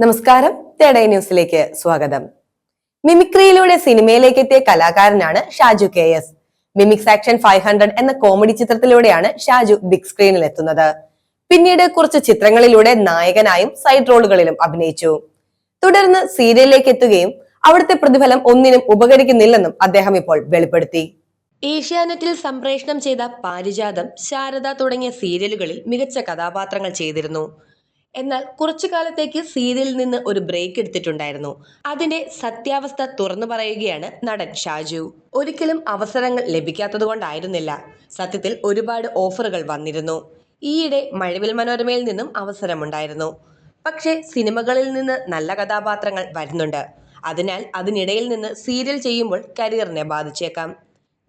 നമസ്കാരം, തേടൈ ന്യൂസിലേക്ക് സ്വാഗതം. മിമിക്രിയിലൂടെ സിനിമയിലേക്ക് എത്തിയ കലാകാരനാണ് ഷാജു KS. മിമിക്സ് ആക്ഷൻ 500 എന്ന കോമഡി ചിത്രത്തിലൂടെയാണ് ഷാജു ബിഗ് സ്ക്രീനിൽ എത്തുന്നത്. പിന്നീട് കുറച്ച് ചിത്രങ്ങളിലൂടെ നായകനായും സൈഡ് റോളുകളിലും അഭിനയിച്ചു. തുടർന്ന് സീരിയലിലേക്ക് എത്തുകയും അവിടുത്തെ പ്രതിഫലം ഒന്നിനും ഉപകരിക്കുന്നില്ലെന്നും അദ്ദേഹം ഇപ്പോൾ വെളിപ്പെടുത്തി. ഏഷ്യാനെറ്റിൽ സംപ്രേഷണം ചെയ്ത പാരിജാതം, ശാരദ തുടങ്ങിയ സീരിയലുകളിൽ മികച്ച കഥാപാത്രങ്ങൾ ചെയ്തിരുന്നു. എന്നാൽ കുറച്ചു കാലത്തേക്ക് സീരിയലിൽ നിന്ന് ഒരു ബ്രേക്ക് എടുത്തിട്ടുണ്ടായിരുന്നു. അതിന്റെ സത്യാവസ്ഥ തുറന്നു പറയുകയാണ് നടൻ ഷാജു. ഒരിക്കലും അവസരങ്ങൾ ലഭിക്കാത്തതുകൊണ്ടായിരുന്നില്ല. സത്യത്തിൽ ഒരുപാട് ഓഫറുകൾ വന്നിരുന്നു. ഈയിടെ മഴവിൽ മനോരമയിൽ നിന്നും അവസരമുണ്ടായിരുന്നു. പക്ഷേ സിനിമകളിൽ നിന്ന് നല്ല കഥാപാത്രങ്ങൾ വരുന്നുണ്ട്. അതിനാൽ അതിനിടയിൽ നിന്ന് സീരിയൽ ചെയ്യുമ്പോൾ കരിയറിനെ ബാധിച്ചേക്കാം.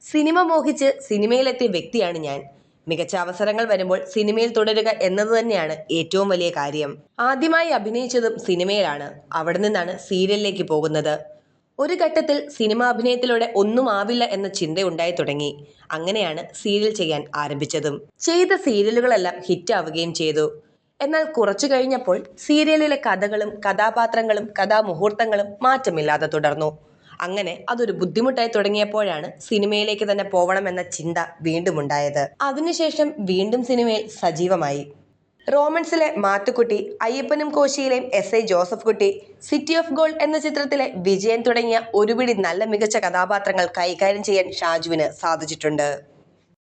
സിനിമ മോഹിച്ച് സിനിമയിലെത്തിയ വ്യക്തിയാണ് ഞാൻ. മികച്ച അവസരങ്ങൾ വരുമ്പോൾ സിനിമയിൽ തുടരുക എന്നത് തന്നെയാണ് ഏറ്റവും വലിയ കാര്യം. ആദ്യമായി അഭിനയിച്ചതും സിനിമയിലാണ്. അവിടെ നിന്നാണ് സീരിയലിലേക്ക് പോകുന്നത്. ഒരു ഘട്ടത്തിൽ സിനിമ അഭിനയത്തിലൂടെ ഒന്നും ആവില്ല എന്ന ചിന്തയുണ്ടായി തുടങ്ങി. അങ്ങനെയാണ് സീരിയൽ ചെയ്യാൻ ആരംഭിച്ചതും. ചെയ്ത സീരിയലുകളെല്ലാം ഹിറ്റാവുകയും ചെയ്തു. എന്നാൽ കുറച്ചു കഴിഞ്ഞപ്പോൾ സീരിയലിലെ കഥകളും കഥാപാത്രങ്ങളും കഥാമുഹൂർത്തങ്ങളും മാറ്റമില്ലാതെ തുടർന്നു. അങ്ങനെ അതൊരു ബുദ്ധിമുട്ടായി തുടങ്ങിയപ്പോഴാണ് സിനിമയിലേക്ക് തന്നെ പോവണമെന്ന ചിന്ത വീണ്ടും ഉണ്ടായത്. അതിനുശേഷം വീണ്ടും സിനിമയിൽ സജീവമായി. റോമൻസിലെ മാത്തുക്കുട്ടി, അയ്യപ്പനും കോശിയിലെയും SI ജോസഫ് കുട്ടി, സിറ്റി ഓഫ് ഗോൾഡ് എന്ന ചിത്രത്തിലെ വിജയൻ തുടങ്ങിയ ഒരുപിടി നല്ല മികച്ച കഥാപാത്രങ്ങൾ കൈകാര്യം ചെയ്യാൻ ഷാജുവിന് സാധിച്ചിട്ടുണ്ട്.